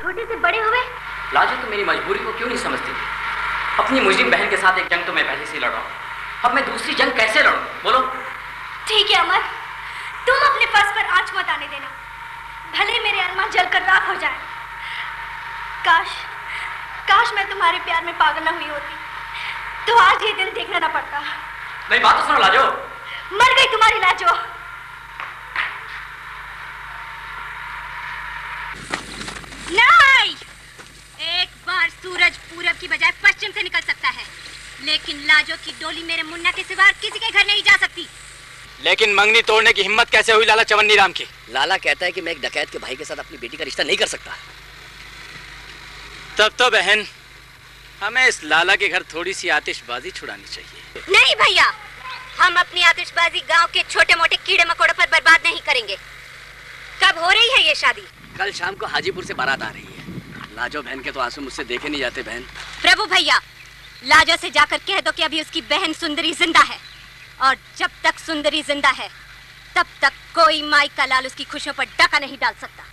छोटे से बड़े हुए। लाजो तो मेरी मजबूरी को क्यों नहीं समझती? अपनी मुजरिम बहन के साथ एक जंग तो मैं पहले से लड़ रहा हूँ, अब मैं दूसरी जंग कैसे लड़ूं? बोलो। ठीक है अमर, तुम अपने फर्ज पर आंच मत आने देना, भले मेरे अरमान जलकर राख हो जाए। काश मैं तुम्हारे प्यार में पागल न हुई होती, तो आज ये दिन देखना न पड़ता। मेरी बात तो सुनो लाजो। मर गई तुम्हारी लाजो। नहीं, एक बार सूरज पूरब की बजाय पश्चिम से निकल सकता है, लेकिन लाजो की डोली मेरे मुन्ना के सिवा किसी के घर नहीं जा सकती। लेकिन मंगनी तोड़ने की हिम्मत कैसे हुई लाला चवन्नी राम की? लाला कहता है कि मैं एक डकैत के भाई के साथ अपनी बेटी का रिश्ता नहीं कर सकता। तब तो बहन हमें इस लाला के घर थोड़ी सी आतिशबाजी छुड़ानी चाहिए। नहीं भैया, हम अपनी आतिशबाजी गांव के छोटे मोटे कीड़े मकोड़ों पर बर्बाद नहीं करेंगे। कब हो रही है ये शादी? कल शाम को हाजीपुर से बारात आ रही है। लाजो बहन के तो आंसू मुझसे देखे नहीं जाते बहन। प्रभु भैया, लाजो से जाकर कह दो कि अभी उसकी बहन सुंदरी जिंदा है, और जब तक सुंदरी जिंदा है तब तक कोई माई का लाल उसकी खुशियों पर डाका नहीं डाल सकता।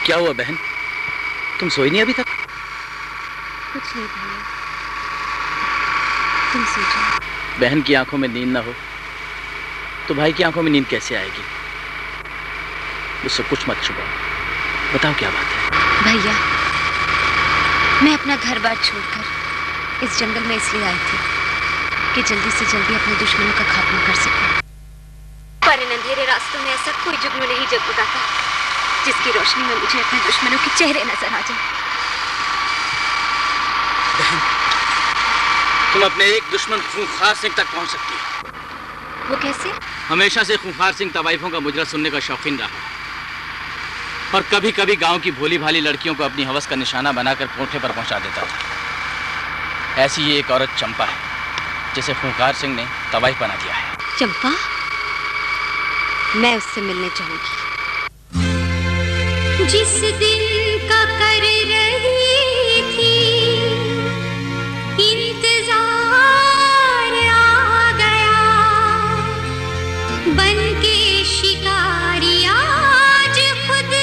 क्या हुआ बहन, तुम सोई नहीं अभी तक? कुछ नहीं भैया, तुम सो जाओ। बहन की आंखों में नींद ना हो तो भाई की आंखों में नींद कैसे आएगी? मुझसे कुछ मत छुपाओ, बताओ क्या बात है? भैया, मैं अपना घर बार छोड़कर इस जंगल में इसलिए आई थी कि जल्दी से जल्दी अपने दुश्मनों का खात्मा कर सकूं। पर इन अंधेरे रास्तों में ऐसा कोई जुगनू नहीं जगमगाता जिसकी रोशनी में मुझे अपने दुश्मनों के चेहरे नजर आ जाए। बहन, तुम अपने एक दुश्मन खूंखार सिंह तक पहुंच सकती हो। वो कैसे? हमेशा से खूंखार सिंह तवाइफों का मुजरा सुनने का शौकीन रहा, और कभी कभी गांव की भोली भाली लड़कियों को अपनी हवस का निशाना बनाकर कोठे पर पहुंचा देता था। ऐसी ही एक औरत चंपा है जिसे खूंखार सिंह ने तवाइफ बना दिया है। चंपा? मैं उससे मिलने चाहूंगी। जिस दिन का कर रही थी इंतजार आ गया, बन के शिकारी आज खुद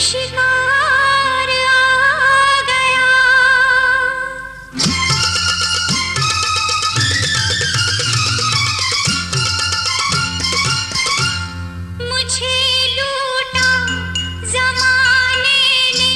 शिकार आ गया। मुझे लूटा ज़माने ने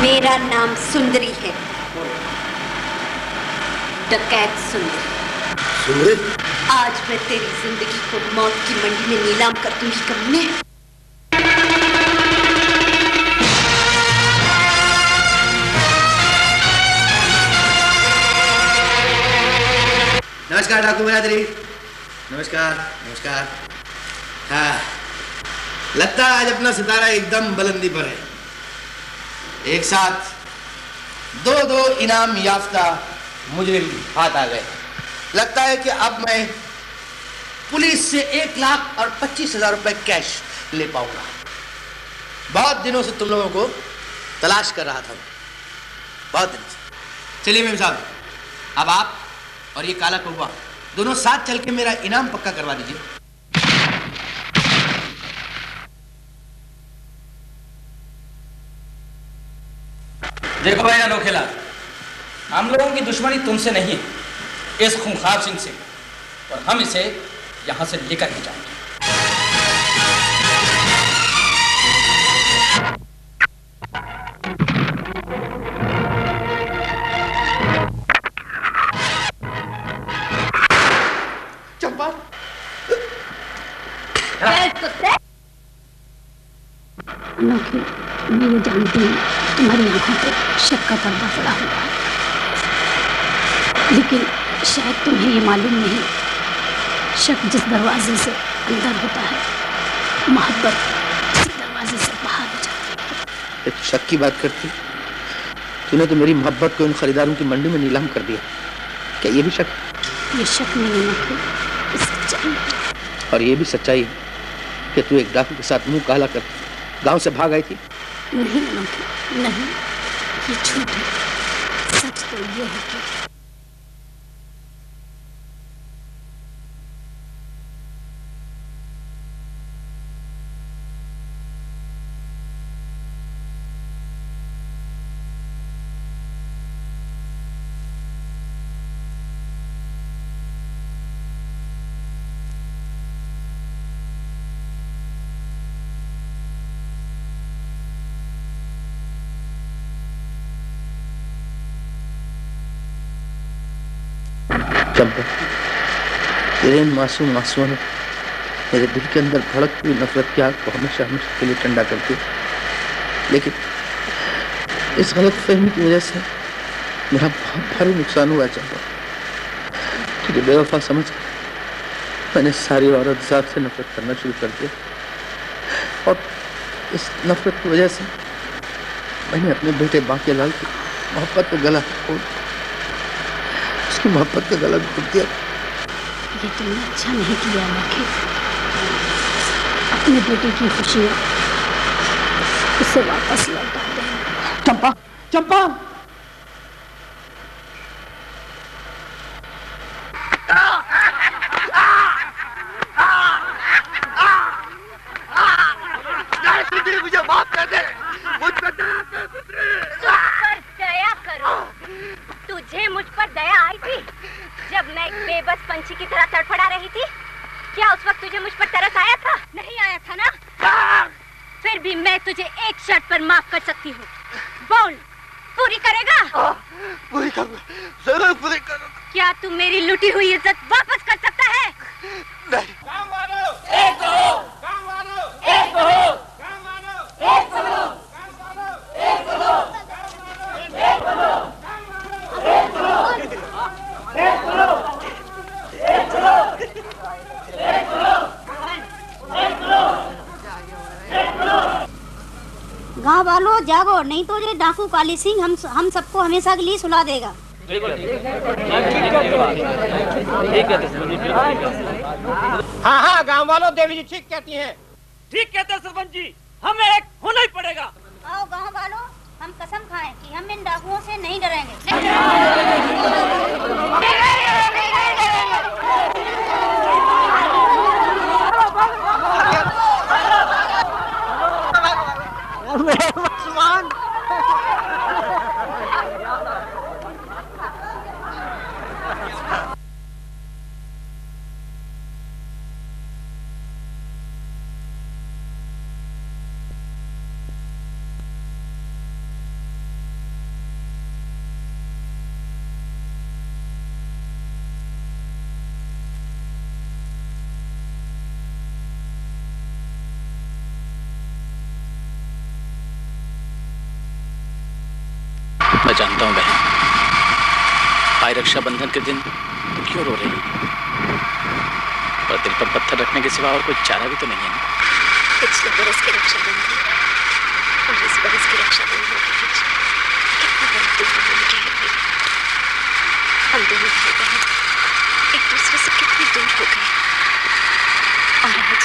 मेरा नाम सुंदरी है, डकैत सुंदरी। सुंदरी? आज मैं तेरी जिंदगी को मौत की मंडी में नीलाम कर दूंगी कमीने। नमस्कार डाकू बहादुरी। नमस्कार नमस्कार। हाँ, लगता है आज अपना सितारा एकदम बुलंदी पर है। एक साथ दो इनाम याफ्ता मुजरिम हाथ आ गए। लगता है कि अब मैं पुलिस से 1,25,000 रुपए कैश ले पाऊंगा। बहुत दिनों से तुम लोगों को तलाश कर रहा था, बहुत दिन से। चलिए मेम साहब, अब आप और ये काला कौवा दोनों साथ चल के मेरा इनाम पक्का करवा दीजिए। देखो भाई अनोखेला, हम लोगों की दुश्मनी तुमसे नहीं है, इस खूंखार सिंह से, और हम इसे यहां से लेकर ही जाएंगे। चंपा, अनोखे, मैं ये जानती हूँ तुम्हारी आंखों पे शक का पर्दा पड़ा हुआ है, लेकिन शायद तुम्हें ये मालूम नहीं, शक जिस दरवाजे से अंदर होता है, मोहब्बत उसी दरवाजे से बाहर हो जाती है। शक की बात करती? तूने तो मेरी मोहब्बत को इन खरीदारों की मंडी में नीलाम कर दिया। क्या ये भी शक? ये शक नहीं है अनोखे, ये सच्चाई। और ये भी सच्चाई है कि तू एक डाकू के साथ मुंह काला कर गांव से भाग आई थी? नहीं अनोखे, नहीं, ये झूठ है। सच तो ये है कि चंपा, तेरे इन मासूम आंसुओं ने मेरे दिल के अंदर भड़कती हुई नफरत की आग को हमेशा हमेशा के लिए ठंडा कर दिया। लेकिन इस गलत फहमी की वजह से मेरा बहुत भारी नुकसान हुआ चंपा। तुझे बेवफा समझ मैंने सारी औरत जात से नफरत करना शुरू कर दिया, और इस नफरत की वजह से मैंने अपने बेटे बांके लाल की मोहब्बत का गला तोड़, उसकी मोहब्बत का गला घोट दिया। ये तुमने अच्छा नहीं किया अनोखे। अपने बेटे की खुशियाँ उसे वापस लौटा दे। चंपा, चंपा! मुझे माफ कर दे, मुझ पर दया करो। तुझे मुझ पर दया आई थी जब मैं एक बेबस पंछी की तरह तड़फड़ा रही थी? क्या उस वक्त तुझे मुझ पर तरस आया था? नहीं आया था ना? फिर भी मैं तुझे एक शर्त पर माफ कर सकती हूँ। बोल, पूरी करेगा? पूरी करूंगा, जरूर पूरी करूंगा। क्या तू मेरी लुटी हुई इज्जत वापस कर सकता है? नहीं। काम वालों एक हो, काम वालों एक हो, काम वालों एक हो, काम वालों एक हो, एक हो, एक हो, एक हो, एक हो, गाँव वालों जागो, नहीं तो ये डाकू काली सिंह हम सबको हमेशा के लिए सुला देगा। हाँ हाँ गाँव वालों, देवी जी ठीक कहती हैं। ठीक कहते हैं सरपंच जी, हमें एक होना ही पड़ेगा। आओ गाँव वालों, हम कसम खाएं कि हम इन डाकुओं से नहीं डरेंगे। मैं जानता हूँ बहन, भाई रक्षाबंधन के दिन क्यों रो रही है, पर दिल पर पत्थर रखने के सिवा और कोई चारा भी तो नहीं है ना। पिछले बरस के रक्षाबंधन और इस बरस के रक्षाबंधन के बीच कितना बड़ा तूफान निकल गया। हम दोनों भाई बहन एक दूसरे से कितनी दूर हो गए, और आज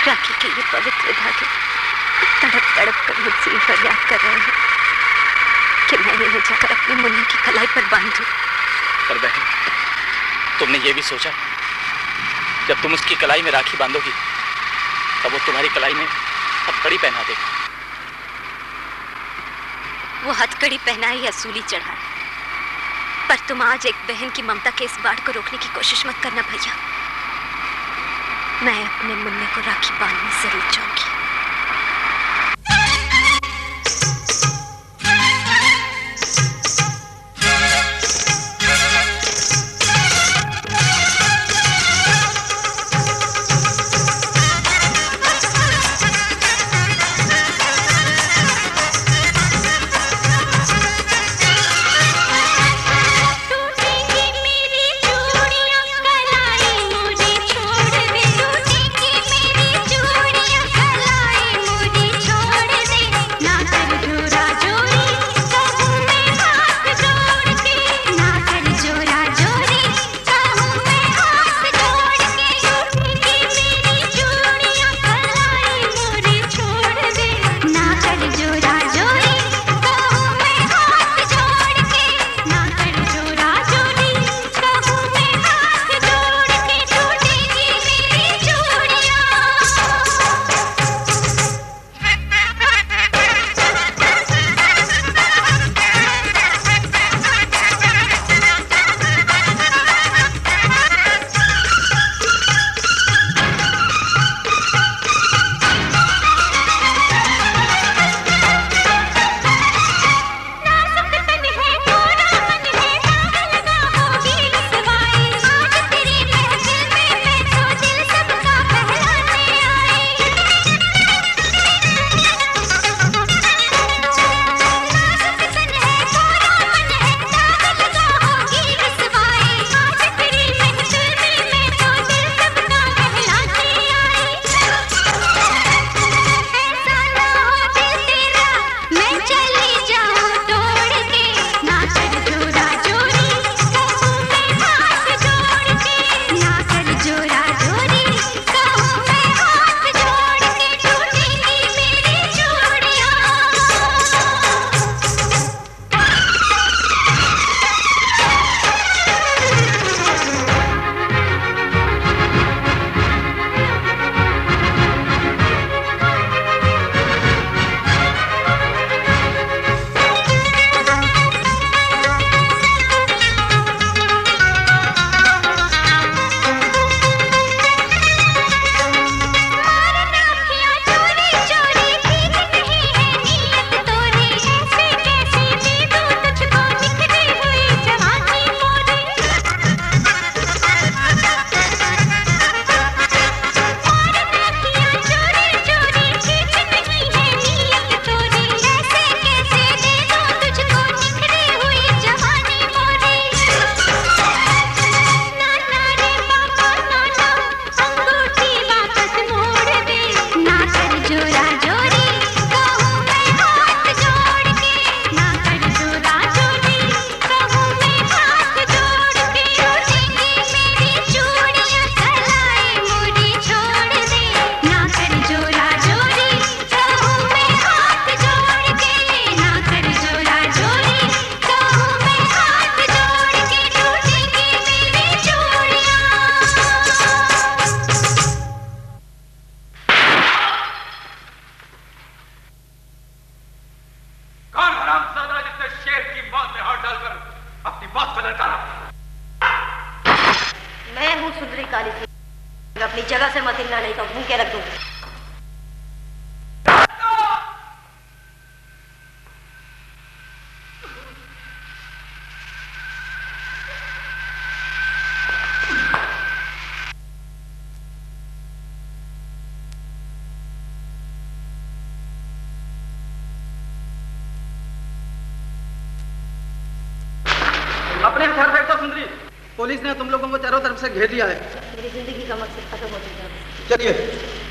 राखी के ये पवित्र धागे तड़प तड़प कर मुझसे ये फरियाद कर रहे हैं कि मैं इन्हें जाकर अपने मुन्ने की कलाई पर बांधूं। पर बहन, तुमने ये भी सोचा जब तुम उसकी कलाई में राखी बांधोगी तब वो तुम्हारी कलाई में हथकड़ी पहना देगा। वो हथकड़ी पहनाए या सूली चढ़ाए, पर तुम आज एक बहन की ममता के इस बाढ़ को रोकने की कोशिश मत करना भैया। मैं अपने मुन्ने को राखी बांधने जरूर जाऊंगी। कलाई साली थी, अपनी जगह से मत हिलना, नहीं तो भून के रख दूंगी। अपने हथियार फेंक दो सुंदरी, पुलिस ने तुम लोगों को चारों तरफ से घेर लिया है। मेरी जिंदगी का मकसद खत्म हो चुका है। चलिए।